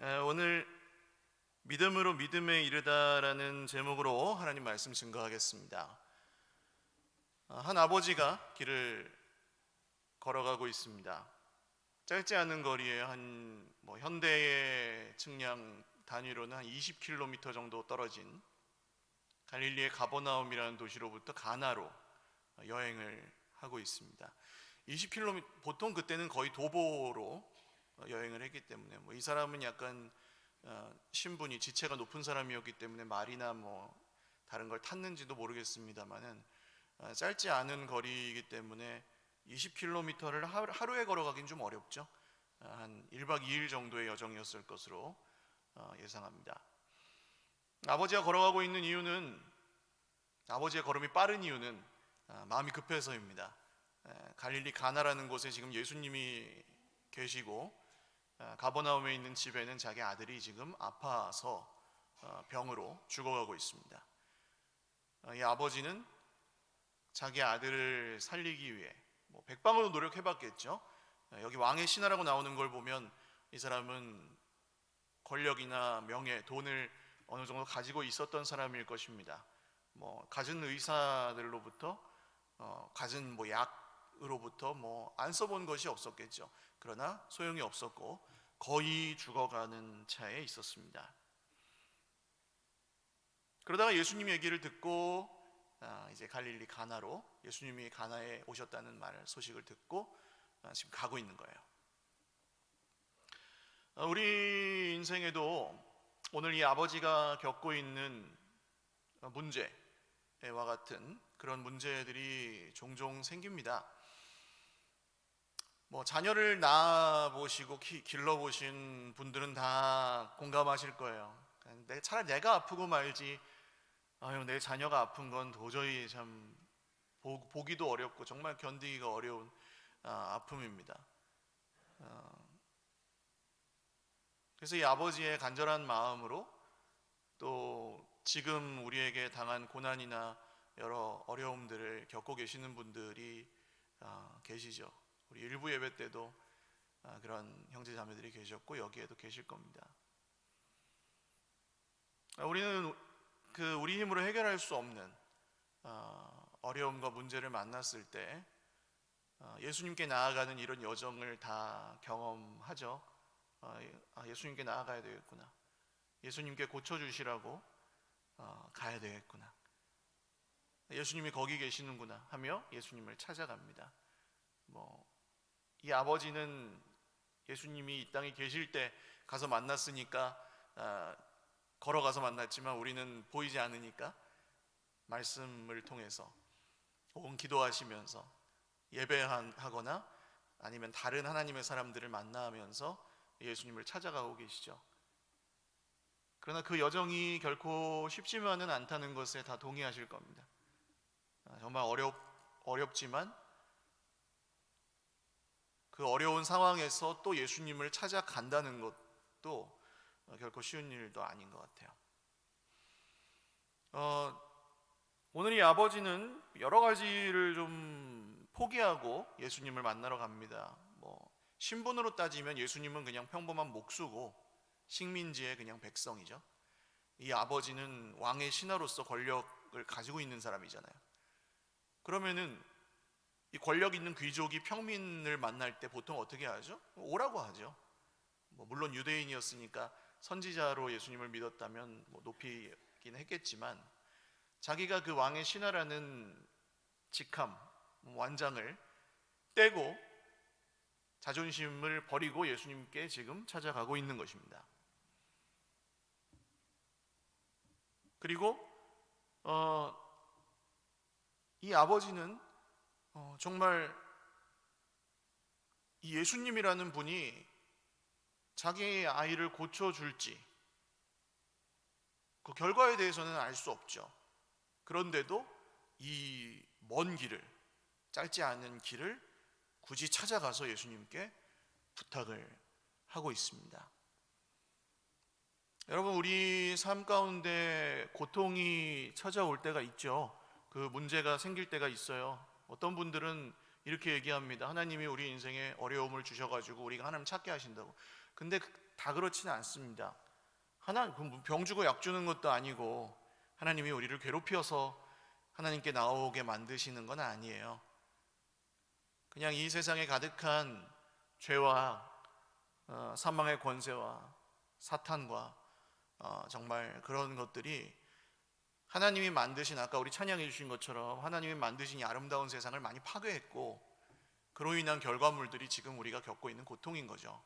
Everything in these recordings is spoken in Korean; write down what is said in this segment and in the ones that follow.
오늘 믿음으로 믿음에 이르다라는 제목으로 하나님 말씀 증거하겠습니다. 한 아버지가 길을 걸어가고 있습니다. 짧지 않은 거리에 현대의 측량 단위로는 한 20km 정도 떨어진 갈릴리의 가버나움이라는 도시로부터 가나로 여행을 하고 있습니다. 20km, 보통 그때는 거의 도보로 여행을 했기 때문에 이 사람은 약간 신분이 지체가 높은 사람이었기 때문에 말이나 다른 걸 탔는지도 모르겠습니다만은 짧지 않은 거리이기 때문에 20km를 하루에 걸어가긴 좀 어렵죠. 한 1박 2일 정도의 여정이었을 것으로 예상합니다. 아버지가 걸어가고 있는 이유는, 아버지의 걸음이 빠른 이유는 마음이 급해서입니다. 갈릴리 가나라는 곳에 지금 예수님이 계시고 가버나움에 있는 집에는 자기 아들이 지금 아파서 병으로 죽어가고 있습니다. 이 아버지는 자기 아들을 살리기 위해 백방으로 노력해봤겠죠. 여기 왕의 신하라고 나오는 걸 보면 이 사람은 권력이나 명예, 돈을 어느 정도 가지고 있었던 사람일 것입니다. 갖은 의사들로부터 갖은 약으로부터 안 써본 것이 없었겠죠. 그러나 소용이 없었고 거의 죽어가는 차에 있었습니다. 그러다가 예수님 얘기를 듣고 이제 갈릴리 가나로, 예수님이 가나에 오셨다는 소식을 듣고 지금 가고 있는 거예요. 우리 인생에도 오늘 이 아버지가 겪고 있는 문제와 같은 그런 문제들이 종종 생깁니다. 자녀를 낳아보시고 길러보신 분들은 다 공감하실 거예요. 차라리 내가 아프고 말지, 내 자녀가 아픈 건 도저히 참 보기도 어렵고 정말 견디기가 어려운 아픔입니다. 그래서 이 아버지의 간절한 마음으로 또 지금 우리에게 당한 고난이나 여러 어려움들을 겪고 계시는 분들이 계시죠. 우리 일부 예배 때도 그런 형제 자매들이 계셨고 여기에도 계실 겁니다. 우리는 우리 힘으로 해결할 수 없는 어려움과 문제를 만났을 때 예수님께 나아가는 이런 여정을 다 경험하죠. 예수님께 나아가야 되겠구나, 예수님께 고쳐주시라고 가야 되겠구나, 예수님이 거기 계시는구나 하며 예수님을 찾아갑니다. 이 아버지는 예수님이 이 땅에 계실 때 가서 만났으니까 걸어가서 만났지만 우리는 보이지 않으니까 말씀을 통해서 혹은 기도하시면서 예배하거나 아니면 다른 하나님의 사람들을 만나면서 예수님을 찾아가고 계시죠. 그러나 그 여정이 결코 쉽지만은 않다는 것에 다 동의하실 겁니다. 정말 어렵지만 그 어려운 상황에서 또 예수님을 찾아간다는 것도 결코 쉬운 일도 아닌 것 같아요. 오늘 이 아버지는 여러 가지를 좀 포기하고 예수님을 만나러 갑니다. 신분으로 따지면 예수님은 그냥 평범한 목수고 식민지의 그냥 백성이죠. 이 아버지는 왕의 신하로서 권력을 가지고 있는 사람이잖아요. 그러면은 이 권력 있는 귀족이 평민을 만날 때 보통 어떻게 하죠? 오라고 하죠. 물론 유대인이었으니까 선지자로 예수님을 믿었다면 높이긴 했겠지만 자기가 그 왕의 신하라는 직함, 완장을 떼고 자존심을 버리고 예수님께 지금 찾아가고 있는 것입니다. 그리고 이 아버지는 정말 이 예수님이라는 분이 자기의 아이를 고쳐줄지 그 결과에 대해서는 알 수 없죠. 그런데도 이 먼 길을, 짧지 않은 길을 굳이 찾아가서 예수님께 부탁을 하고 있습니다. 여러분, 우리 삶 가운데 고통이 찾아올 때가 있죠. 그 문제가 생길 때가 있어요. 어떤 분들은 이렇게 얘기합니다. 하나님이 우리 인생에 어려움을 주셔가지고 우리가 하나님 찾게 하신다고. 근데 다 그렇지는 않습니다. 병 주고 약 주는 것도 아니고 하나님이 우리를 괴롭혀서 하나님께 나오게 만드시는 건 아니에요. 그냥 이 세상에 가득한 죄와 사망의 권세와 사탄과 정말 그런 것들이 하나님이 만드신, 아까 우리 찬양해 주신 것처럼 하나님이 만드신 이 아름다운 세상을 많이 파괴했고, 그로 인한 결과물들이 지금 우리가 겪고 있는 고통인 거죠.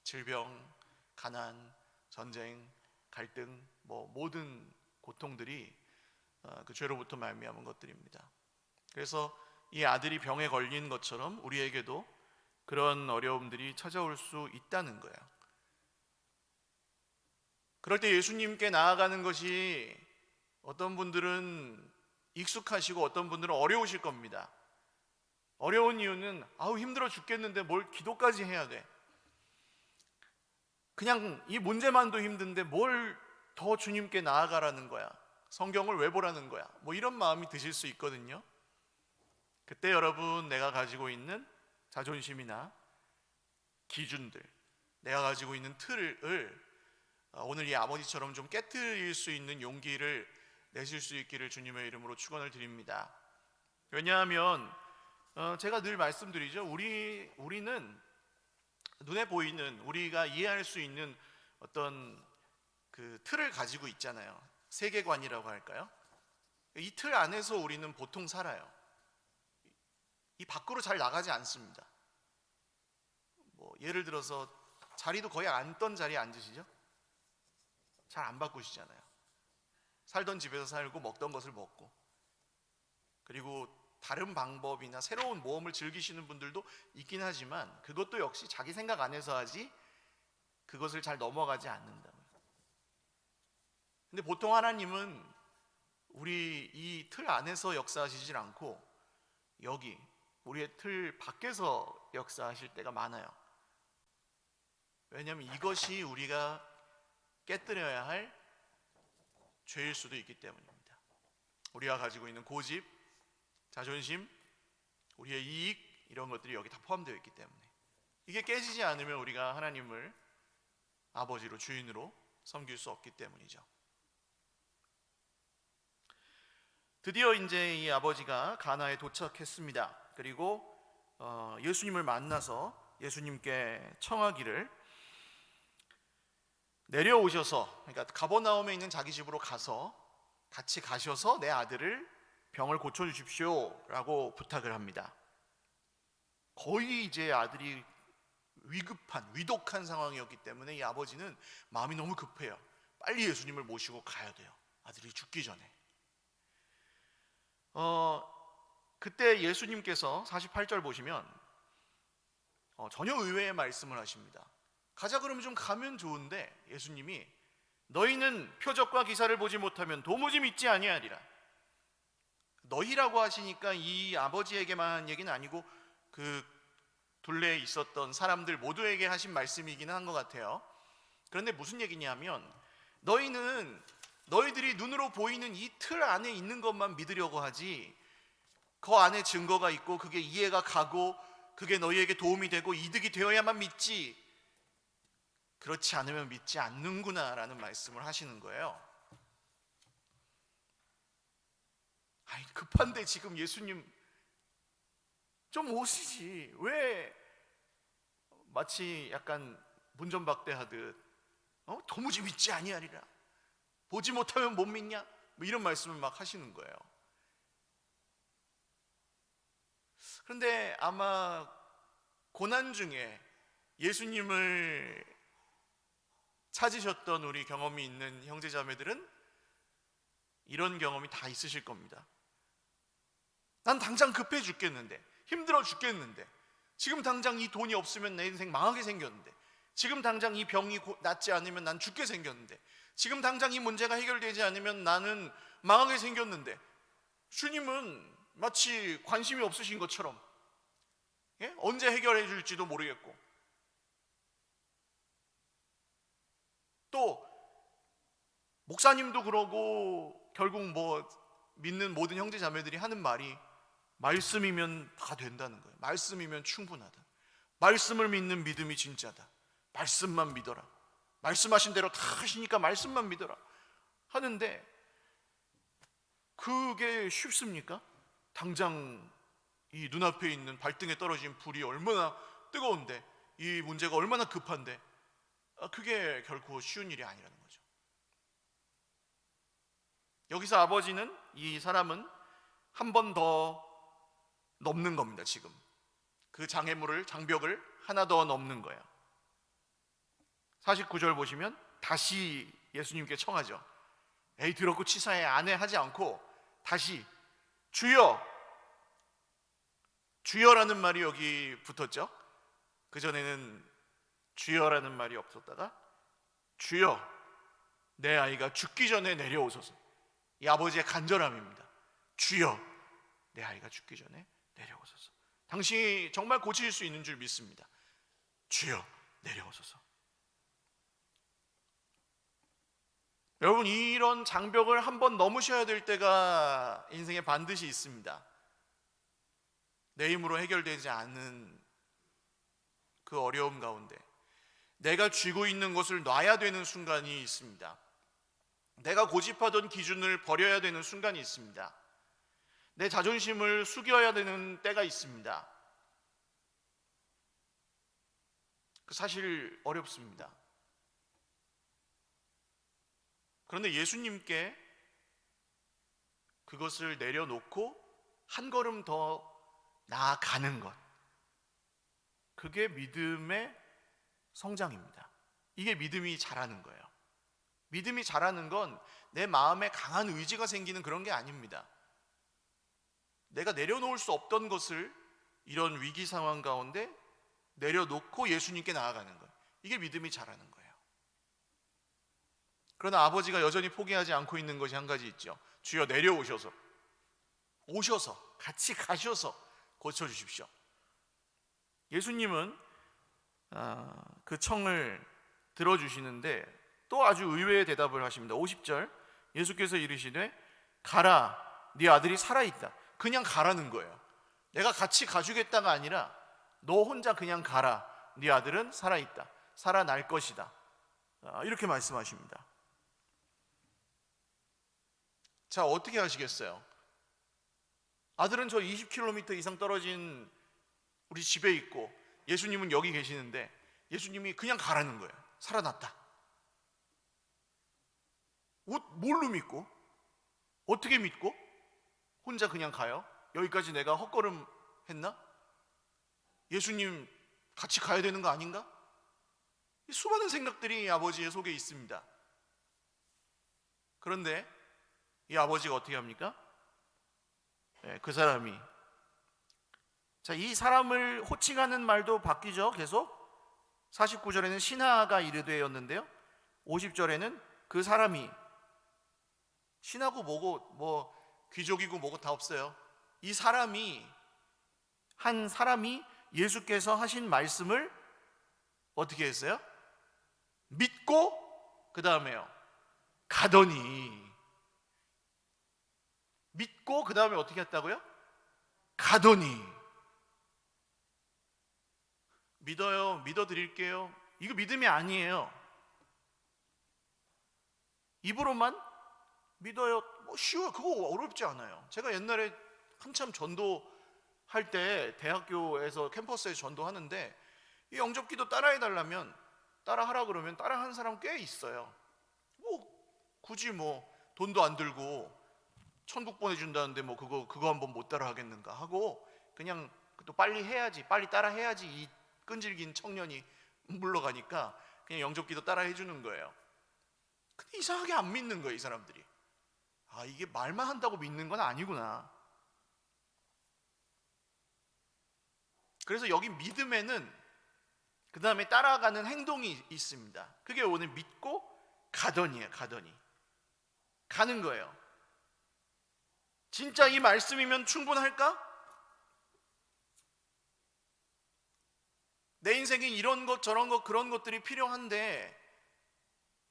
질병, 가난, 전쟁, 갈등, 모든 고통들이 그 죄로부터 말미암은 것들입니다. 그래서 이 아들이 병에 걸린 것처럼 우리에게도 그런 어려움들이 찾아올 수 있다는 거예요. 그럴 때 예수님께 나아가는 것이 어떤 분들은 익숙하시고 어떤 분들은 어려우실 겁니다. 어려운 이유는 힘들어 죽겠는데 뭘 기도까지 해야 돼. 그냥 이 문제만도 힘든데 뭘 더 주님께 나아가라는 거야. 성경을 왜 보라는 거야. 이런 마음이 드실 수 있거든요. 그때 여러분, 내가 가지고 있는 자존심이나 기준들, 내가 가지고 있는 틀을 오늘 이 아버지처럼 좀 깨트릴 수 있는 용기를 내실 수 있기를 주님의 이름으로 축원을 드립니다. 왜냐하면 제가 늘 말씀드리죠. 우리는 눈에 보이는, 우리가 이해할 수 있는 어떤 그 틀을 가지고 있잖아요. 세계관이라고 할까요? 이 틀 안에서 우리는 보통 살아요. 이 밖으로 잘 나가지 않습니다. 예를 들어서 자리도 거의 앉던 자리에 앉으시죠? 잘 안 바꾸시잖아요. 살던 집에서 살고 먹던 것을 먹고, 그리고 다른 방법이나 새로운 모험을 즐기시는 분들도 있긴 하지만 그것도 역시 자기 생각 안에서 하지 그것을 잘 넘어가지 않는다고요. 근데 보통 하나님은 우리 이 틀 안에서 역사하시질 않고 여기 우리의 틀 밖에서 역사하실 때가 많아요. 왜냐하면 이것이 우리가 깨뜨려야 할 죄일 수도 있기 때문입니다. 우리가 가지고 있는 고집, 자존심, 우리의 이익, 이런 것들이 여기 다 포함되어 있기 때문에 이게 깨지지 않으면 우리가 하나님을 아버지로, 주인으로 섬길 수 없기 때문이죠. 드디어 이제 이 아버지가 가나에 도착했습니다. 그리고 예수님을 만나서 예수님께 청하기를, 내려오셔서, 그러니까 가버나움에 있는 자기 집으로 가서 같이 가셔서 내 아들을 병을 고쳐주십시오 라고 부탁을 합니다. 거의 이제 아들이 위독한 상황이었기 때문에 이 아버지는 마음이 너무 급해요. 빨리 예수님을 모시고 가야 돼요. 아들이 죽기 전에. 그때 예수님께서 48절 보시면 전혀 의외의 말씀을 하십니다. 가자 그러면 좀 가면 좋은데 예수님이 너희는 표적과 기사를 보지 못하면 도무지 믿지 아니하리라. 너희라고 하시니까 이 아버지에게만 한 얘기는 아니고 그 둘레에 있었던 사람들 모두에게 하신 말씀이기는 한 것 같아요. 그런데 무슨 얘기냐면 너희들이 눈으로 보이는 이 틀 안에 있는 것만 믿으려고 하지 그 안에 증거가 있고 그게 이해가 가고 그게 너희에게 도움이 되고 이득이 되어야만 믿지, 그렇지 않으면 믿지 않는구나 라는 말씀을 하시는 거예요. 급한데 지금 예수님 좀 오시지, 왜 마치 약간 문전박대하듯 도무지 믿지 아니하리라, 보지 못하면 못 믿냐, 이런 말씀을 막 하시는 거예요. 그런데 아마 고난 중에 예수님을 찾으셨던 우리 경험이 있는 형제자매들은 이런 경험이 다 있으실 겁니다. 난 당장 급해 죽겠는데, 힘들어 죽겠는데, 지금 당장 이 돈이 없으면 내 인생 망하게 생겼는데, 지금 당장 이 병이 낫지 않으면 난 죽게 생겼는데, 지금 당장 이 문제가 해결되지 않으면 나는 망하게 생겼는데, 주님은 마치 관심이 없으신 것처럼 언제 해결해 줄지도 모르겠고, 또 목사님도 그러고 결국 믿는 모든 형제 자매들이 하는 말이 말씀이면 다 된다는 거예요. 말씀이면 충분하다. 말씀을 믿는 믿음이 진짜다. 말씀만 믿어라. 말씀하신 대로 다 하시니까 말씀만 믿어라 하는데, 그게 쉽습니까? 당장 이 눈앞에 있는 발등에 떨어진 불이 얼마나 뜨거운데, 이 문제가 얼마나 급한데, 그게 결코 쉬운 일이 아니라는 거죠. 여기서 아버지는, 이 사람은 한 번 더 넘는 겁니다. 지금 그 장벽을 하나 더 넘는 거예요. 49절 보시면 다시 예수님께 청하죠. 에이 더럽고 치사해, 안 해 하지 않고 다시 주여, 주여라는 말이 여기 붙었죠. 그전에는 주여라는 말이 없었다가 주여, 내 아이가 죽기 전에 내려오소서. 이 아버지의 간절함입니다. 주여, 내 아이가 죽기 전에 내려오소서. 당신이 정말 고칠 수 있는 줄 믿습니다. 주여, 내려오소서. 여러분, 이런 장벽을 한번 넘으셔야 될 때가 인생에 반드시 있습니다. 내 힘으로 해결되지 않는 그 어려움 가운데 내가 쥐고 있는 것을 놔야 되는 순간이 있습니다. 내가 고집하던 기준을 버려야 되는 순간이 있습니다. 내 자존심을 숙여야 되는 때가 있습니다. 사실 어렵습니다. 그런데 예수님께 그것을 내려놓고 한 걸음 더 나아가는 것, 그게 믿음의 성장입니다. 이게 믿음이 자라는 거예요. 믿음이 자라는 건 내 마음에 강한 의지가 생기는 그런 게 아닙니다. 내가 내려놓을 수 없던 것을 이런 위기 상황 가운데 내려놓고 예수님께 나아가는 것, 이게 믿음이 자라는 거예요. 그러나 아버지가 여전히 포기하지 않고 있는 것이 한 가지 있죠. 주여, 내려오셔서, 오셔서 같이 가셔서 고쳐주십시오. 예수님은 그 청을 들어주시는데 또 아주 의외의 대답을 하십니다. 50절, 예수께서 이르시되 가라, 네 아들이 살아있다. 그냥 가라는 거예요. 내가 같이 가주겠다가 아니라 너 혼자 그냥 가라, 네 아들은 살아있다, 살아날 것이다, 이렇게 말씀하십니다. 자, 어떻게 하시겠어요? 아들은 저 20km 이상 떨어진 우리 집에 있고 예수님은 여기 계시는데 예수님이 그냥 가라는 거예요. 살아났다. 뭘로 믿고? 어떻게 믿고? 혼자 그냥 가요? 여기까지 내가 헛걸음 했나? 예수님 같이 가야 되는 거 아닌가? 수많은 생각들이 아버지의 속에 있습니다. 그런데 이 아버지가 어떻게 합니까? 그 사람이, 자, 이 사람을 호칭하는 말도 바뀌죠. 계속 49절에는 신하가 이르되었는데요, 50절에는 그 사람이, 신하고 뭐고 뭐 귀족이고 뭐고 다 없어요. 이 사람이, 한 사람이 예수께서 하신 말씀을 어떻게 했어요? 믿고 그 다음에요 가더니, 믿고 그 다음에 어떻게 했다고요? 가더니. 믿어요, 믿어드릴게요, 이거 믿음이 아니에요. 입으로만 믿어요, 뭐 쉬워요. 그거 어렵지 않아요. 제가 옛날에 한참 전도할 때 대학교에서 캠퍼스에서 전도하는데 이 영접기도 따라해달라면, 따라하라 그러면 따라하는 사람 꽤 있어요. 뭐 굳이 뭐 돈도 안 들고 천국 보내준다는데 뭐 그거 한번 못 따라 하겠는가 하고 그냥 또 빨리 해야지, 빨리 따라 해야지 이 끈질긴 청년이 물러가니까 그냥 영접기도 따라 해주는 거예요. 근데 이상하게 안 믿는 거예요, 이 사람들이. 아, 이게 말만 한다고 믿는 건 아니구나. 그래서 여기 믿음에는 그 다음에 따라가는 행동이 있습니다. 그게 오늘 믿고 가더니예요. 가더니 가는 거예요. 진짜 이 말씀이면 충분할까? 내 인생에 이런 것 저런 것 그런 것들이 필요한데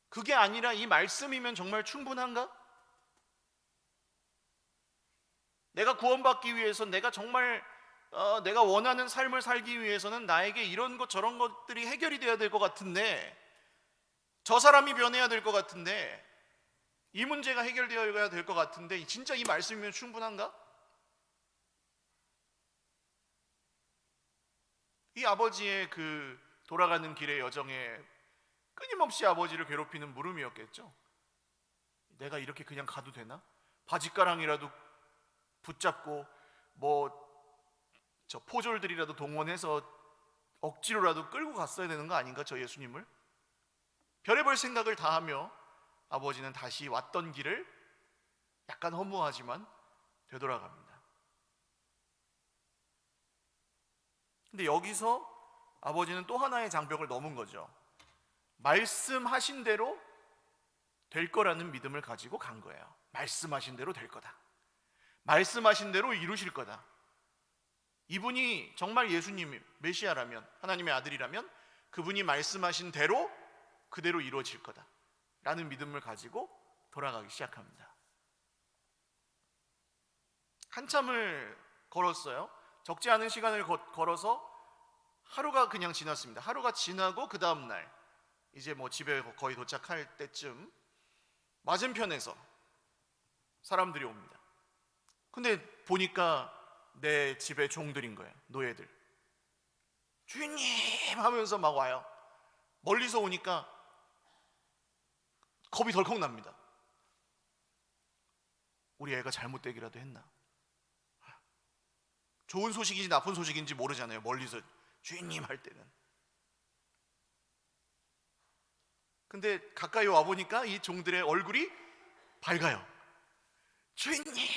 그게 아니라 이 말씀이면 정말 충분한가? 내가 구원받기 위해서, 내가 정말 내가 원하는 삶을 살기 위해서는 나에게 이런 것 저런 것들이 해결이 돼야 될 것 같은데, 저 사람이 변해야 될 것 같은데, 이 문제가 해결되어야 될 것 같은데, 진짜 이 말씀이면 충분한가? 이 아버지의 그 돌아가는 길의 여정에 끊임없이 아버지를 괴롭히는 물음이었겠죠. 내가 이렇게 그냥 가도 되나? 바짓가랑이라도 붙잡고 저 포졸들이라도 동원해서 억지로라도 끌고 갔어야 되는 거 아닌가, 저 예수님을? 별의별 생각을 다 하며 아버지는 다시 왔던 길을 약간 허무하지만 되돌아갑니다. 근데 여기서 아버지는 또 하나의 장벽을 넘은 거죠. 말씀하신 대로 될 거라는 믿음을 가지고 간 거예요. 말씀하신 대로 될 거다. 말씀하신 대로 이루실 거다. 이분이 정말 예수님 메시아라면, 하나님의 아들이라면 그분이 말씀하신 대로 그대로 이루어질 거다 라는 믿음을 가지고 돌아가기 시작합니다. 한참을 걸었어요. 적지 않은 시간을 걸어서 하루가 그냥 지났습니다. 하루가 지나고 그 다음날 이제 집에 거의 도착할 때쯤 맞은편에서 사람들이 옵니다. 근데 보니까 내 집의 종들인 거예요. 노예들. 주인님 하면서 막 와요. 멀리서 오니까 겁이 덜컥 납니다. 우리 애가 잘못되기라도 했나? 좋은 소식인지 나쁜 소식인지 모르잖아요. 멀리서 주인님 할 때는. 근데 가까이 와보니까 이 종들의 얼굴이 밝아요. 주인님,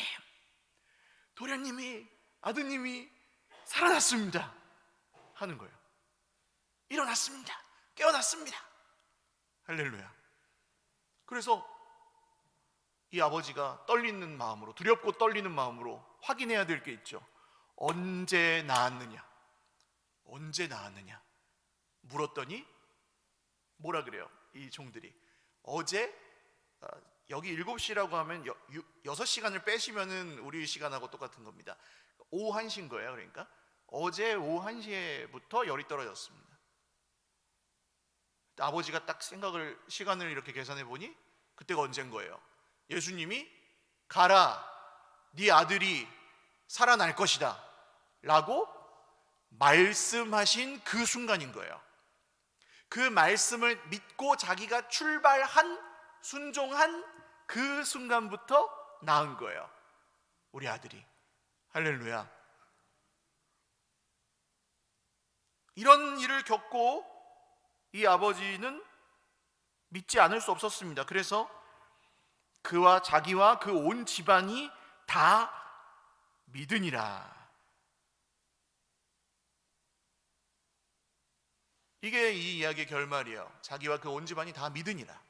도련님이, 아드님이 살아났습니다 하는 거예요. 일어났습니다. 깨어났습니다. 할렐루야. 그래서 이 아버지가 떨리는 마음으로, 두렵고 떨리는 마음으로 확인해야 될 게 있죠. 언제 나았느냐? 언제 나았느냐? 물었더니 뭐라 그래요? 이 종들이 어제, 여기 7시라고 하면 6시간을 빼시면은 우리 시간하고 똑같은 겁니다. 오후 1시인 거예요. 그러니까 어제 오후 1시에부터 열이 떨어졌습니다. 아버지가 딱 시간을 이렇게 계산해 보니 그때가 언제인 거예요. 예수님이 가라, 네 아들이 살아날 것이다 라고 말씀하신 그 순간인 거예요. 그 말씀을 믿고 자기가 출발한, 순종한 그 순간부터 나은 거예요, 우리 아들이. 할렐루야. 이런 일을 겪고 이 아버지는 믿지 않을 수 없었습니다. 그래서 그와 자기와 그 온 집안이 다 믿으니라. 이게 이 이야기의 결말이에요. 자기와 그 온 집안이 다 믿으니라.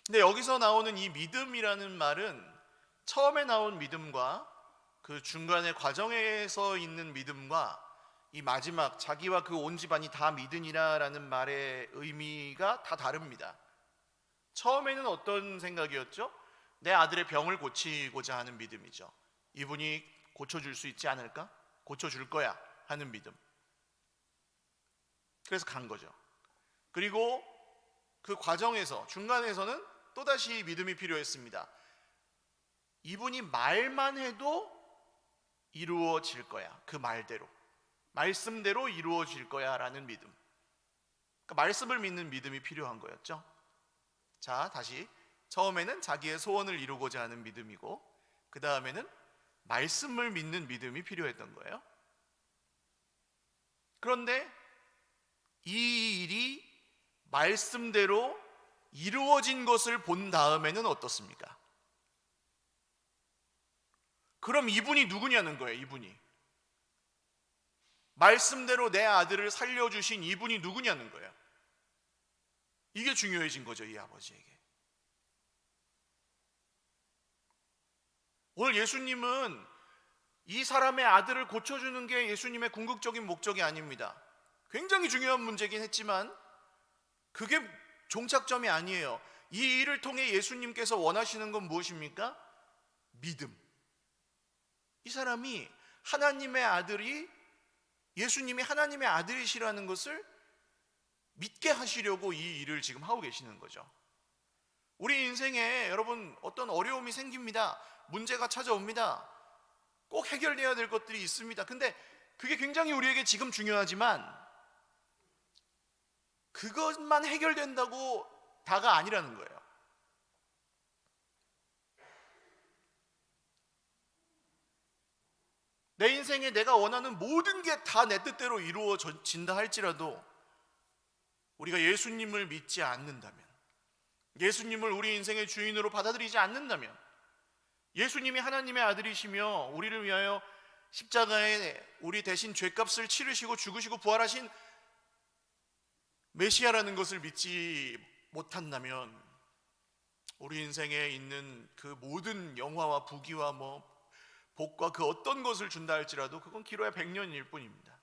근데 여기서 나오는 이 믿음이라는 말은 처음에 나온 믿음과 그 중간의 과정에서 있는 믿음과 이 마지막 자기와 그 온 집안이 다 믿으니라 라는 말의 의미가 다 다릅니다. 처음에는 어떤 생각이었죠? 내 아들의 병을 고치고자 하는 믿음이죠. 이분이 고쳐줄 수 있지 않을까? 고쳐줄 거야 하는 믿음. 그래서 간 거죠. 그리고 그 과정에서, 중간에서는 또다시 믿음이 필요했습니다. 이분이 말만 해도 이루어질 거야. 그 말대로, 말씀대로 이루어질 거야 라는 믿음. 그러니까 말씀을 믿는 믿음이 필요한 거였죠. 자, 다시 처음에는 자기의 소원을 이루고자 하는 믿음이고, 그 다음에는 말씀을 믿는 믿음이 필요했던 거예요. 그런데 이 일이 말씀대로 이루어진 것을 본 다음에는 어떻습니까? 그럼 이분이 누구냐는 거예요. 이분이 말씀대로 내 아들을 살려주신 이분이 누구냐는 거예요. 이게 중요해진 거죠, 이 아버지에게. 오늘 예수님은 이 사람의 아들을 고쳐주는 게 예수님의 궁극적인 목적이 아닙니다. 굉장히 중요한 문제긴 했지만 그게 종착점이 아니에요. 이 일을 통해 예수님께서 원하시는 건 무엇입니까? 믿음. 이 사람이 하나님의 아들이, 예수님이 하나님의 아들이시라는 것을 믿게 하시려고 이 일을 지금 하고 계시는 거죠. 우리 인생에 여러분 어떤 어려움이 생깁니다. 문제가 찾아옵니다. 꼭 해결돼야 될 것들이 있습니다. 근데 그게 굉장히 우리에게 지금 중요하지만 그것만 해결된다고 다가 아니라는 거예요. 내 인생에 내가 원하는 모든 게 다 내 뜻대로 이루어진다 할지라도 우리가 예수님을 믿지 않는다면, 예수님을 우리 인생의 주인으로 받아들이지 않는다면, 예수님이 하나님의 아들이시며 우리를 위하여 십자가에 우리 대신 죄값을 치르시고 죽으시고 부활하신 메시아라는 것을 믿지 못한다면 우리 인생에 있는 그 모든 영화와 부귀와 복과 그 어떤 것을 준다 할지라도 그건 길어야 100년일 뿐입니다.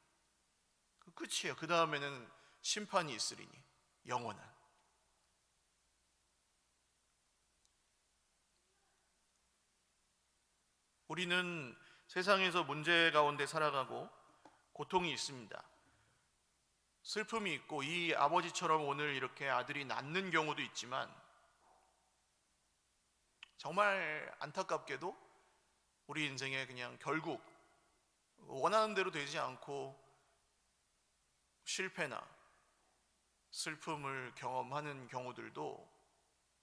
그 끝이에요. 그 다음에는 심판이 있으리니 영원한. 우리는 세상에서 문제 가운데 살아가고 고통이 있습니다. 슬픔이 있고 이 아버지처럼 오늘 이렇게 아들이 낳는 경우도 있지만 정말 안타깝게도 우리 인생에 그냥 결국 원하는 대로 되지 않고 실패나 슬픔을 경험하는 경우들도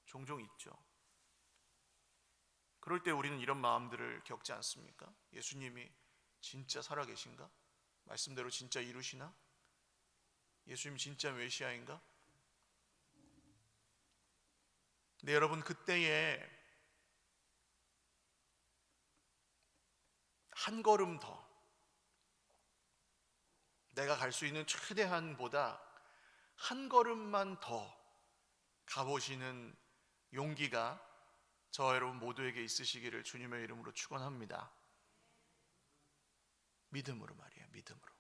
종종 있죠. 그럴 때 우리는 이런 마음들을 겪지 않습니까? 예수님이 진짜 살아계신가? 말씀대로 진짜 이루시나? 예수님 진짜 메시아인가? 네, 여러분, 그때에 한 걸음 더 내가 갈 수 있는 최대한보다 한 걸음만 더 가보시는 용기가 저와 여러분 모두에게 있으시기를 주님의 이름으로 축원합니다. 믿음으로 말이에요. 믿음으로.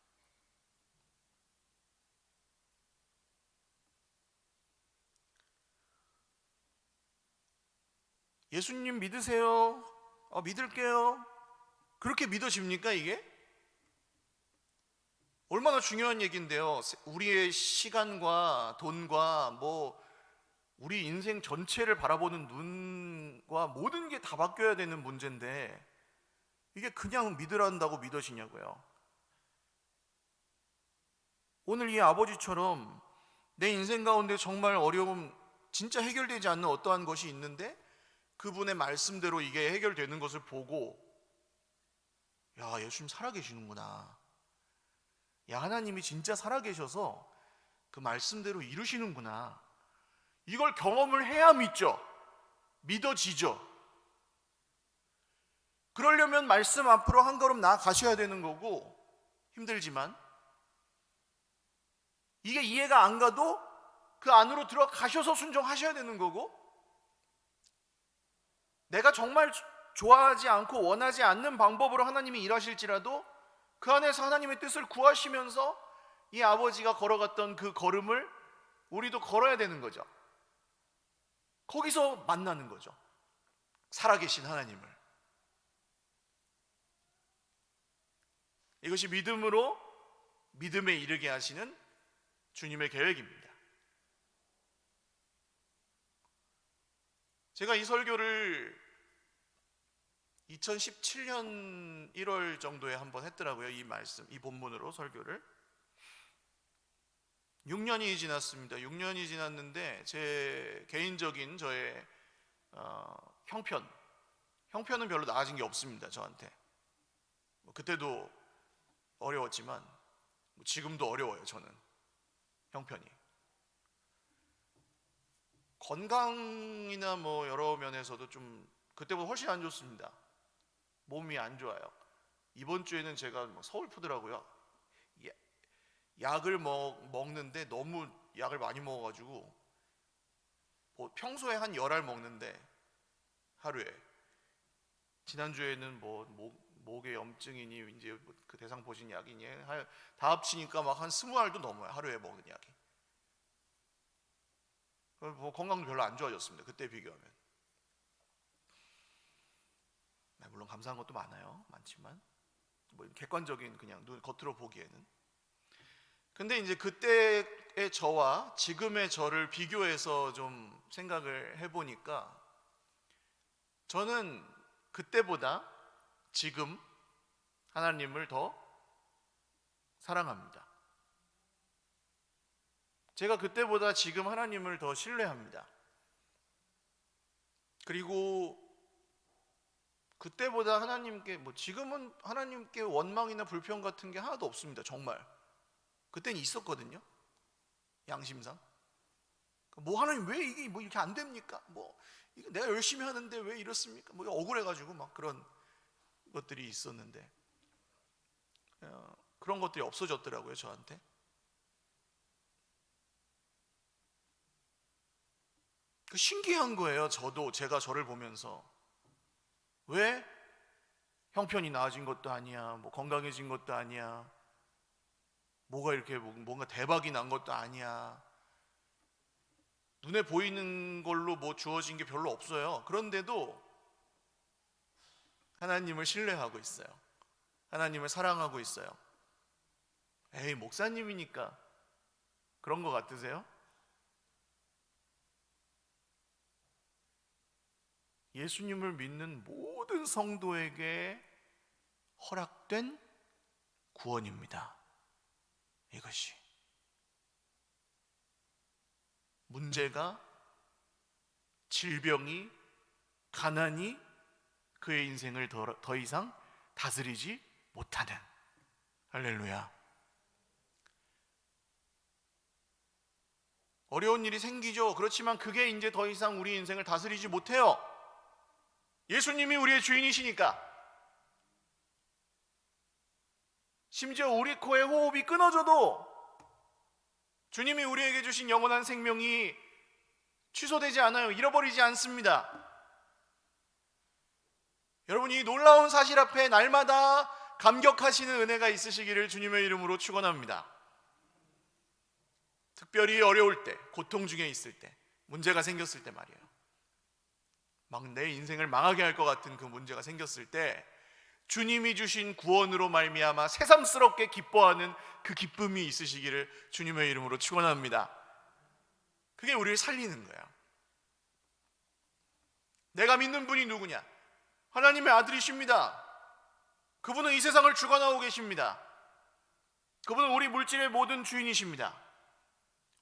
예수님 믿으세요? 믿을게요. 그렇게 믿어집니까 이게? 얼마나 중요한 얘기인데요. 우리의 시간과 돈과 우리 인생 전체를 바라보는 눈과 모든 게 다 바뀌어야 되는 문제인데 이게 그냥 믿으란다고 믿어지냐고요. 오늘 이 아버지처럼 내 인생 가운데 정말 어려움, 진짜 해결되지 않는 어떠한 것이 있는데 그분의 말씀대로 이게 해결되는 것을 보고, 야, 예수님 살아계시는구나, 야, 하나님이 진짜 살아계셔서 그 말씀대로 이루시는구나, 이걸 경험을 해야 믿죠. 믿어지죠. 그러려면 말씀 앞으로 한 걸음 나아가셔야 되는 거고, 힘들지만 이게 이해가 안 가도 그 안으로 들어가셔서 순종하셔야 되는 거고, 내가 정말 좋아하지 않고 원하지 않는 방법으로 하나님이 일하실지라도 그 안에서 하나님의 뜻을 구하시면서 이 아버지가 걸어갔던 그 걸음을 우리도 걸어야 되는 거죠. 거기서 만나는 거죠. 살아계신 하나님을. 이것이 믿음으로 믿음에 이르게 하시는 주님의 계획입니다. 제가 이 설교를 2017년 1월 정도에 한번 했더라고요. 이 말씀, 이 본문으로 설교를. 6년이 지났습니다. 6년이 지났는데 제 개인적인 저의 형편은 별로 나아진 게 없습니다. 저한테. 그때도 어려웠지만 지금도 어려워요. 저는 형편이. 건강이나 여러 면에서도 좀 그때보다 훨씬 안 좋습니다. 몸이 안 좋아요. 이번 주에는 제가 서글프더라고요. 약을 먹는데 너무 약을 많이 먹어가지고 평소에 한 10알 먹는데 하루에, 지난주에는 목에 염증이니 이제 그 대상포진 약이니 다 합치니까 막 한 20알도 넘어요. 하루에 먹는 약이. 건강도 별로 안 좋아졌습니다. 그때 비교하면. 물론 감사한 것도 많지만 뭐 객관적인 그냥 눈 겉으로 보기에는. 근데 이제 그때의 저와 지금의 저를 비교해서 좀 생각을 해보니까 저는 그때보다 지금 하나님을 더 사랑합니다. 제가 그때보다 지금 하나님을 더 신뢰합니다. 그리고 그때보다 하나님께 지금은 하나님께 원망이나 불평 같은 게 하나도 없습니다. 정말 그때는 있었거든요. 양심상 하나님 왜 이게 이렇게 안 됩니까? 이거 내가 열심히 하는데 왜 이렇습니까? 억울해가지고 막 그런 것들이 있었는데 그런 것들이 없어졌더라고요, 저한테. 신기한 거예요. 제가 저를 보면서 왜 형편이 나아진 것도 아니야, 건강해진 것도 아니야, 뭐가 이렇게 뭔가 대박이 난 것도 아니야, 눈에 보이는 걸로 주어진 게 별로 없어요. 그런데도 하나님을 신뢰하고 있어요. 하나님을 사랑하고 있어요. 에이, 목사님이니까 그런 거 같으세요? 예수님을 믿는 모든 성도에게 허락된 구원입니다. 이것이 문제가, 질병이, 가난이 그의 인생을 더 이상 다스리지 못하는. 할렐루야. 어려운 일이 생기죠. 그렇지만 그게 이제 더 이상 우리 인생을 다스리지 못해요. 예수님이 우리의 주인이시니까. 심지어 우리 코에 호흡이 끊어져도 주님이 우리에게 주신 영원한 생명이 취소되지 않아요. 잃어버리지 않습니다. 여러분, 이 놀라운 사실 앞에 날마다 감격하시는 은혜가 있으시기를 주님의 이름으로 축원합니다. 특별히 어려울 때, 고통 중에 있을 때, 문제가 생겼을 때 말이에요. 막 내 인생을 망하게 할 것 같은 그 문제가 생겼을 때 주님이 주신 구원으로 말미암아 새삼스럽게 기뻐하는 그 기쁨이 있으시기를 주님의 이름으로 축원합니다. 그게 우리를 살리는 거야. 내가 믿는 분이 누구냐? 하나님의 아들이십니다. 그분은 이 세상을 주관하고 계십니다. 그분은 우리 물질의 모든 주인이십니다.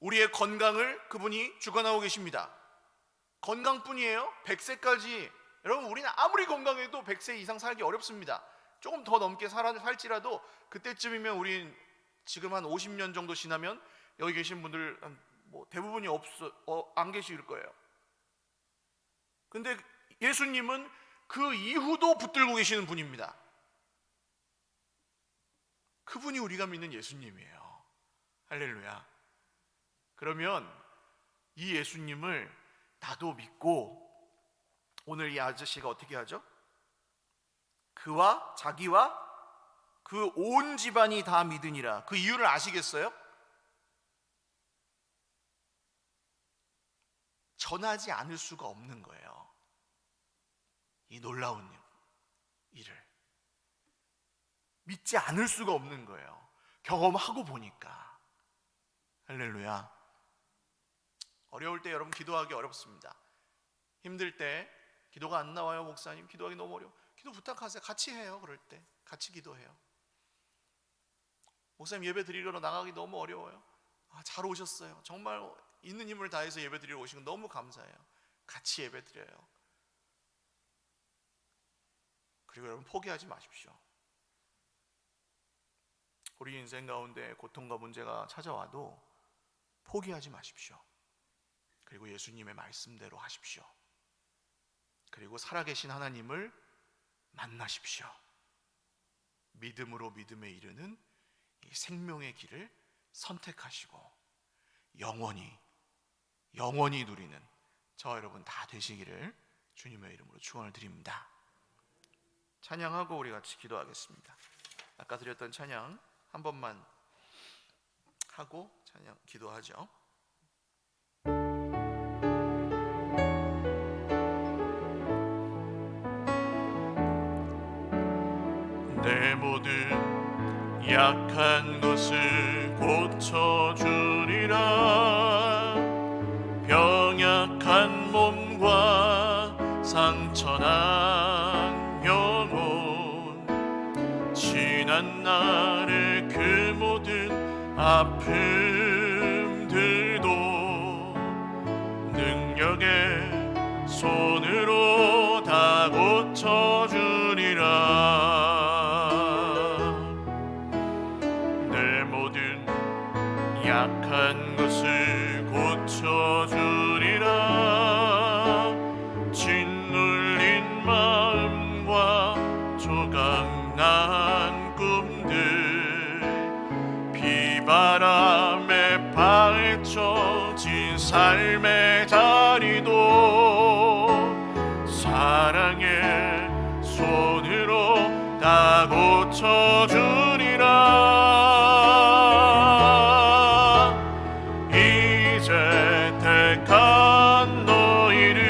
우리의 건강을 그분이 주관하고 계십니다. 건강뿐이에요? 100세까지. 여러분, 우리는 아무리 건강해도 100세 이상 살기 어렵습니다. 조금 더 넘게 살지라도 그때쯤이면 우린 지금 한 50년 정도 지나면 여기 계신 분들 대부분이 안 계실 거예요. 근데 예수님은 그 이후도 붙들고 계시는 분입니다. 그분이 우리가 믿는 예수님이에요. 할렐루야. 그러면 이 예수님을 나도 믿고, 오늘 이 아저씨가 어떻게 하죠? 그와 자기와 그 온 집안이 다 믿으니라. 그 이유를 아시겠어요? 전하지 않을 수가 없는 거예요. 이 놀라운 일을 믿지 않을 수가 없는 거예요. 경험하고 보니까. 할렐루야. 어려울 때 여러분 기도하기 어렵습니다. 힘들 때 기도가 안 나와요, 목사님. 기도하기 너무 어려워. 기도 부탁하세요. 같이 해요. 그럴 때 같이 기도해요. 목사님, 예배 드리러 나가기 너무 어려워요. 잘 오셨어요. 정말 있는 힘을 다해서 예배 드리러 오신 건 너무 감사해요. 같이 예배 드려요. 그리고 여러분, 포기하지 마십시오. 우리 인생 가운데 고통과 문제가 찾아와도 포기하지 마십시오. 그리고 예수님의 말씀대로 하십시오. 그리고 살아계신 하나님을 만나십시오. 믿음으로 믿음에 이르는 이 생명의 길을 선택하시고 영원히 누리는 저와 여러분 다 되시기를 주님의 이름으로 축원을 드립니다. 찬양하고 우리 같이 기도하겠습니다. 아까 드렸던 찬양 한 번만 하고 찬양 기도하죠. 내 모든 약한 것을 고쳐주리라. 병약한 몸과 상처난 영혼, 지난 날의 그 모든 아픔들도 능력의 손으로 다 고쳐주리라. 내 모든 약한 것을 고쳐주리라. 짓눌린 마음과 조각난 꿈들, 비바람에 파헤쳐진 삶의 다리도 사랑의 손으로 다 고쳐주리라. 이제 택한 너희를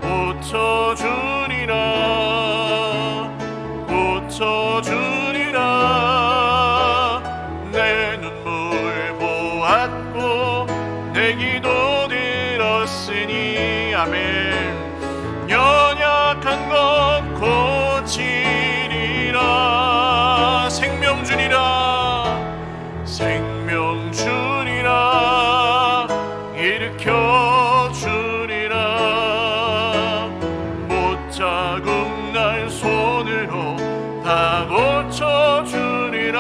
고쳐주리라. 고쳐주리라. 내 눈물 보았고 내 기도 들었으니 아멘. 연약한 것 고치리라. 생명 주리라. 생명 주리라. 일으켜 주리라. 못자국 날 손으로 다 고쳐 주리라.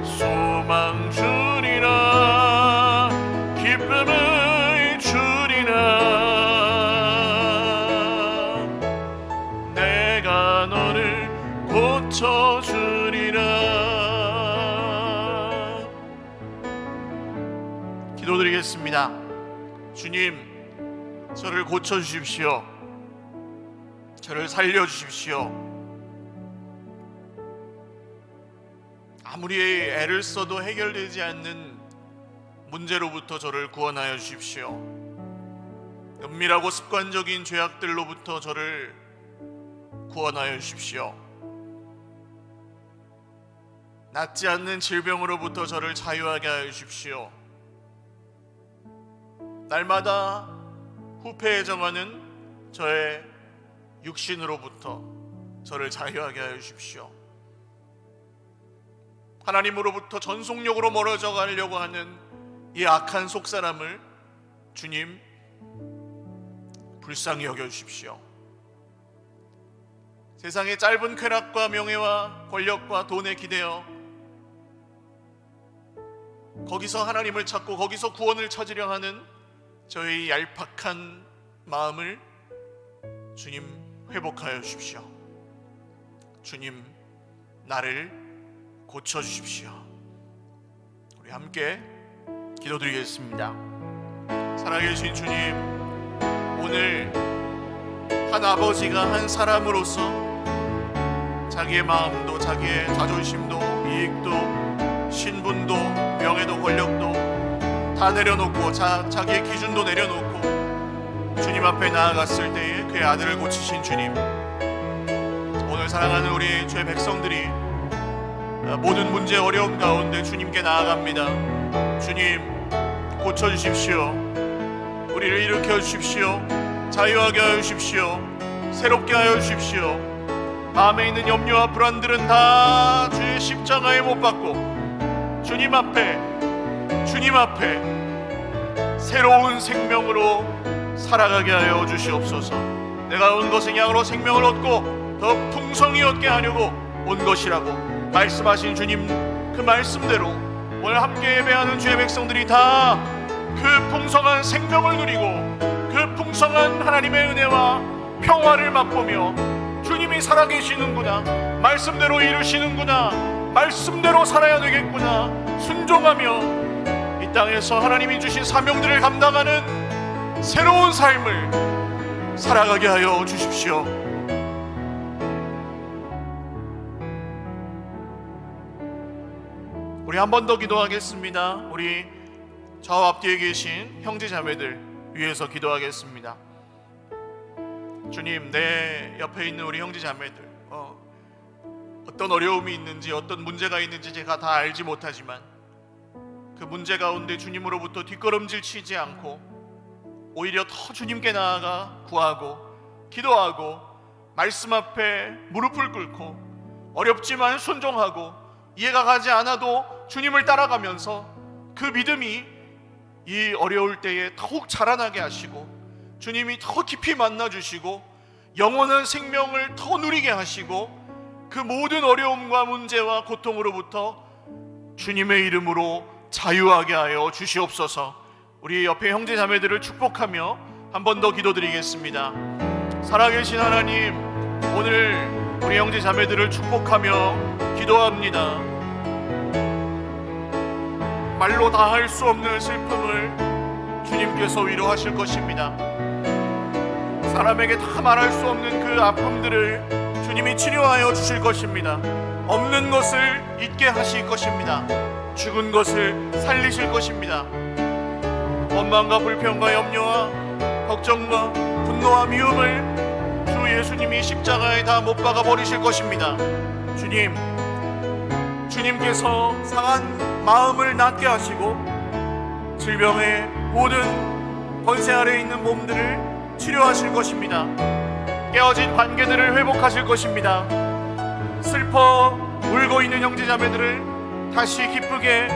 소망 주리라. 기쁨을 주리라. 내가 너를 고쳐주리라. 기도드리겠습니다. 주님, 저를 고쳐주십시오. 저를 살려주십시오. 아무리 애를 써도 해결되지 않는 문제로부터 저를 구원하여 주십시오. 은밀하고 습관적인 죄악들로부터 저를 구원하여 주십시오. 낫지 않는 질병으로부터 저를 자유하게 하여 주십시오. 날마다 후패에 정하는 저의 육신으로부터 저를 자유하게 하여 주십시오. 하나님으로부터 전속력으로 멀어져 가려고 하는 이 악한 속사람을 주님 불쌍히 여겨 주십시오. 세상의 짧은 쾌락과 명예와 권력과 돈에 기대어 거기서 하나님을 찾고 거기서 구원을 찾으려 하는 저의 얄팍한 마음을 주님 회복하여 주십시오. 주님 나를 고쳐주십시오. 우리 함께 기도드리겠습니다. 살아계신 주님, 오늘 한 아버지가 한 사람으로서 자기의 마음도 자기의 자존심도 이익도 신분도 명예도 권력도 다 내려놓고 자기의 기준도 내려놓고 주님 앞에 나아갔을 때에 그의 아들을 고치신 주님, 오늘 사랑하는 우리 주의 백성들이 모든 문제 어려움 가운데 주님께 나아갑니다. 주님 고쳐주십시오. 우리를 일으켜 주십시오. 자유하게 하여 주십시오. 새롭게 하여 주십시오. 마음에 있는 염려와 불안들은 다 주의 십자가에 못 박고 주님 앞에 새로운 생명으로 살아가게 하여 주시옵소서. 내가 온 것은 양으로 생명을 얻고 더 풍성히 얻게 하려고 온 것이라고 말씀하신 주님, 그 말씀대로 오늘 함께 예배하는 주의 백성들이 다 그 풍성한 생명을 누리고 그 풍성한 하나님의 은혜와 평화를 맛보며 주님이 살아계시는구나, 말씀대로 이루시는구나, 말씀대로 살아야 되겠구나 순종하며 이 땅에서 하나님이 주신 사명들을 감당하는 새로운 삶을 살아가게 하여 주십시오. 우리 한 번 더 기도하겠습니다. 우리 좌우 앞뒤에 계신 형제 자매들 위해서 기도하겠습니다. 주님, 내 옆에 있는 우리 형제 자매들 어떤 어려움이 있는지, 어떤 문제가 있는지 제가 다 알지 못하지만 그 문제 가운데 주님으로부터 뒷걸음질 치지 않고 오히려 더 주님께 나아가 구하고 기도하고 말씀 앞에 무릎을 꿇고 어렵지만 순종하고 이해가 가지 않아도 주님을 따라가면서 그 믿음이 이 어려울 때에 더욱 자라나게 하시고 주님이 더 깊이 만나주시고 영원한 생명을 더 누리게 하시고 그 모든 어려움과 문제와 고통으로부터 주님의 이름으로 자유하게 하여 주시옵소서. 우리 옆에 형제 자매들을 축복하며 한 번 더 기도드리겠습니다. 살아계신 하나님, 오늘 우리 형제 자매들을 축복하며 기도합니다. 말로 다 할 수 없는 슬픔을 주님께서 위로하실 것입니다. 사람에게 다 말할 수 없는 그 아픔들을 주님이 치료하여 주실 것입니다. 없는 것을 있게 하실 것입니다. 죽은 것을 살리실 것입니다. 원망과 불평과 염려와 걱정과 분노와 미움을 주 예수님이 십자가에 다 못 박아 버리실 것입니다. 주님께서 상한 마음을 낫게 하시고 질병의 모든 권세 아래에 있는 몸들을 치료하실 것입니다. 깨어진 관계들을 회복하실 것입니다. 슬퍼 울고 있는 형제자매들을 다시 기쁘게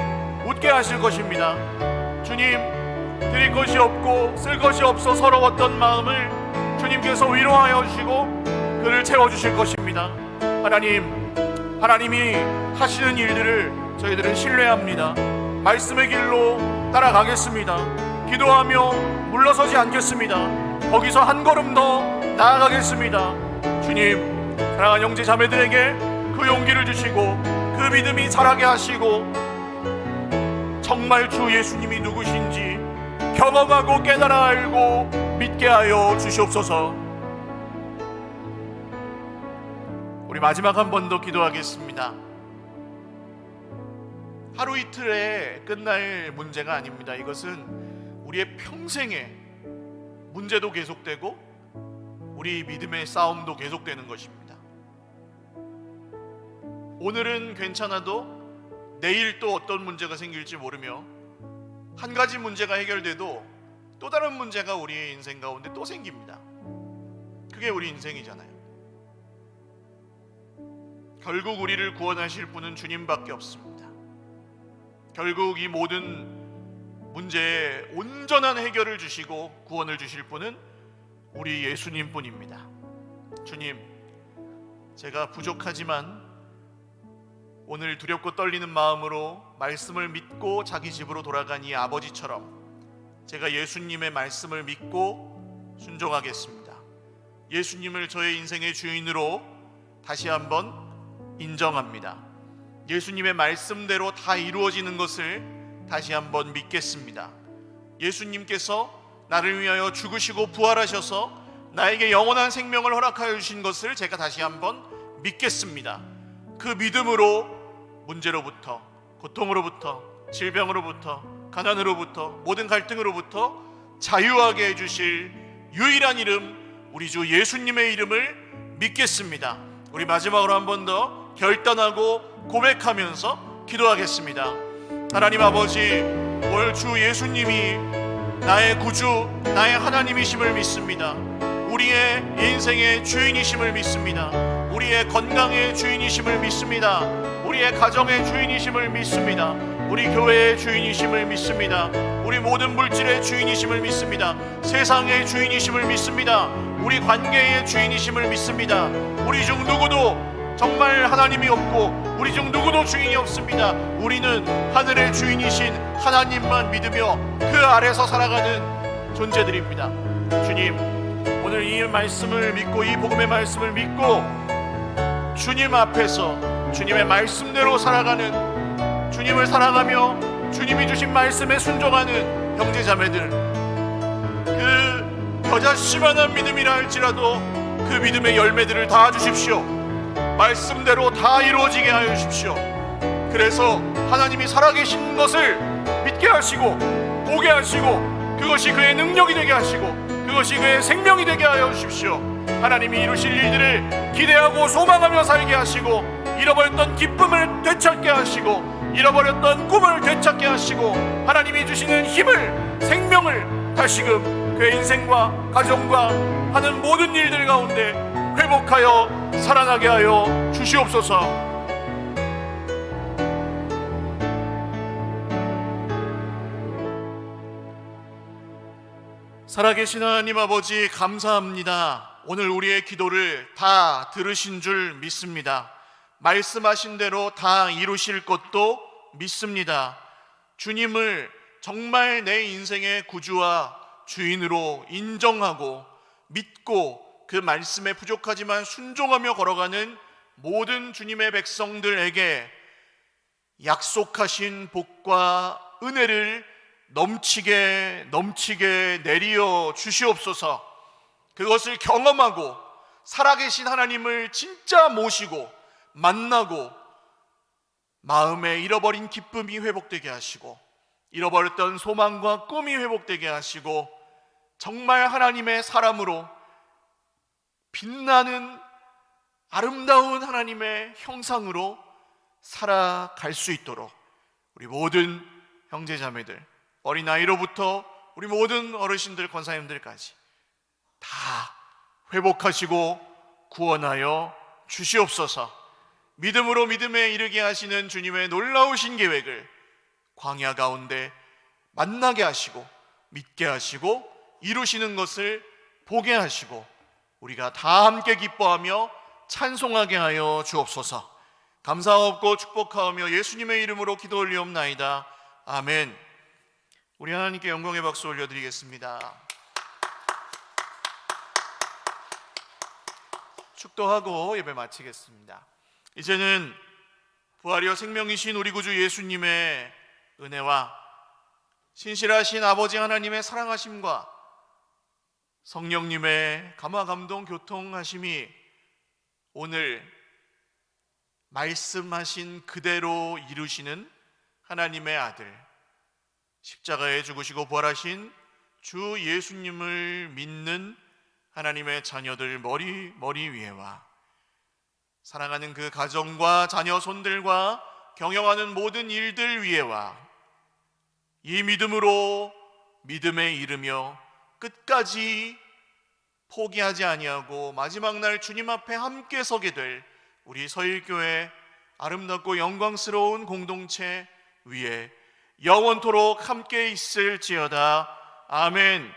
웃게 하실 것입니다. 주님, 드릴 것이 없고 쓸 것이 없어 서러웠던 마음을 주님께서 위로하여 주시고 그를 채워주실 것입니다. 하나님이 하시는 일들을 저희들은 신뢰합니다. 말씀의 길로 따라가겠습니다. 기도하며 물러서지 않겠습니다. 거기서 한 걸음 더 나아가겠습니다. 주님, 사랑하는 형제 자매들에게 그 용기를 주시고 그 믿음이 자라게 하시고 정말 주 예수님이 누구신지 경험하고 깨달아 알고 믿게 하여 주시옵소서. 우리 마지막 한 번 더 기도하겠습니다. 하루 이틀에 끝날 문제가 아닙니다. 이것은 우리의 평생의 문제도 계속되고 우리 믿음의 싸움도 계속되는 것입니다. 오늘은 괜찮아도 내일 또 어떤 문제가 생길지 모르며 한 가지 문제가 해결돼도 또 다른 문제가 우리의 인생 가운데 또 생깁니다. 그게 우리 인생이잖아요. 결국 우리를 구원하실 분은 주님밖에 없습니다. 결국 이 모든 문제에 온전한 해결을 주시고 구원을 주실 분은 우리 예수님 뿐입니다. 주님, 제가 부족하지만 오늘 두렵고 떨리는 마음으로 말씀을 믿고 자기 집으로 돌아간 이 아버지처럼 제가 예수님의 말씀을 믿고 순종하겠습니다. 예수님을 저의 인생의 주인으로 다시 한번 인정합니다. 예수님의 말씀대로 다 이루어지는 것을 다시 한번 믿겠습니다. 예수님께서 나를 위하여 죽으시고 부활하셔서 나에게 영원한 생명을 허락하여 주신 것을 제가 다시 한번 믿겠습니다. 그 믿음으로 문제로부터, 고통으로부터, 질병으로부터, 가난으로부터, 모든 갈등으로부터 자유하게 해주실 유일한 이름, 우리 주 예수님의 이름을 믿겠습니다. 우리 마지막으로 한 번 더 결단하고 고백하면서 기도하겠습니다. 하나님 아버지, 오늘 주 예수님이 나의 구주, 나의 하나님이심을 믿습니다. 우리의 인생의 주인이심을 믿습니다. 우리의 건강의 주인이심을 믿습니다. 우리의 가정의 주인이심을 믿습니다. 우리 교회의 주인이심을 믿습니다. 우리 모든 물질의 주인이심을 믿습니다. 세상의 주인이심을 믿습니다. 우리 관계의 주인이심을 믿습니다. 우리 중 누구도 정말 하나님이 없고 우리 중 누구도 주인이 없습니다. 우리는 하늘의 주인이신 하나님만 믿으며 그 아래서 살아가는 존재들입니다. 주님, 오늘 이 말씀을 믿고 이 복음의 말씀을 믿고 주님 앞에서 주님의 말씀대로 살아가는, 주님을 사랑하며 주님이 주신 말씀에 순종하는 형제자매들, 그 겨자씨만한 믿음이라 할지라도 그 믿음의 열매들을 다 주십시오. 말씀대로 다 이루어지게 하여 주십시오. 그래서 하나님이 살아계신 것을 믿게 하시고 보게 하시고 그것이 그의 능력이 되게 하시고 그것이 그의 생명이 되게 하여 주십시오. 하나님이 이루실 일들을 기대하고 소망하며 살게 하시고, 잃어버렸던 기쁨을 되찾게 하시고, 잃어버렸던 꿈을 되찾게 하시고, 하나님이 주시는 힘을, 생명을 다시금 그의 인생과 가정과 하는 모든 일들 가운데 회복하여 살아나게 하여 주시옵소서. 살아계신 하나님 아버지, 감사합니다. 오늘 우리의 기도를 다 들으신 줄 믿습니다. 말씀하신 대로 다 이루실 것도 믿습니다. 주님을 정말 내 인생의 구주와 주인으로 인정하고 믿고 그 말씀에 부족하지만 순종하며 걸어가는 모든 주님의 백성들에게 약속하신 복과 은혜를 넘치게 내리어 주시옵소서. 그것을 경험하고 살아계신 하나님을 진짜 모시고 만나고 마음에 잃어버린 기쁨이 회복되게 하시고, 잃어버렸던 소망과 꿈이 회복되게 하시고, 정말 하나님의 사람으로 빛나는 아름다운 하나님의 형상으로 살아갈 수 있도록 우리 모든 형제자매들, 어린아이로부터 우리 모든 어르신들, 권사님들까지 다 회복하시고 구원하여 주시옵소서. 믿음으로 믿음에 이르게 하시는 주님의 놀라우신 계획을 광야 가운데 만나게 하시고 믿게 하시고 이루시는 것을 보게 하시고 우리가 다 함께 기뻐하며 찬송하게 하여 주옵소서. 감사하옵고 축복하오며 예수님의 이름으로 기도 올리옵나이다. 아멘. 우리 하나님께 영광의 박수 올려드리겠습니다. 축도하고 예배 마치겠습니다. 이제는 부활이여 생명이신 우리 구주 예수님의 은혜와 신실하신 아버지 하나님의 사랑하심과 성령님의 감화 감동 교통하심이 오늘 말씀하신 그대로 이루시는 하나님의 아들, 십자가에 죽으시고 부활하신 주 예수님을 믿는 하나님의 자녀들 머리 위에와 사랑하는 그 가정과 자녀 손들과 경영하는 모든 일들 위에와 이 믿음으로 믿음에 이르며 끝까지 포기하지 아니하고 마지막 날 주님 앞에 함께 서게 될 우리 서일교회 아름답고 영광스러운 공동체 위에 영원토록 함께 있을지어다. 아멘.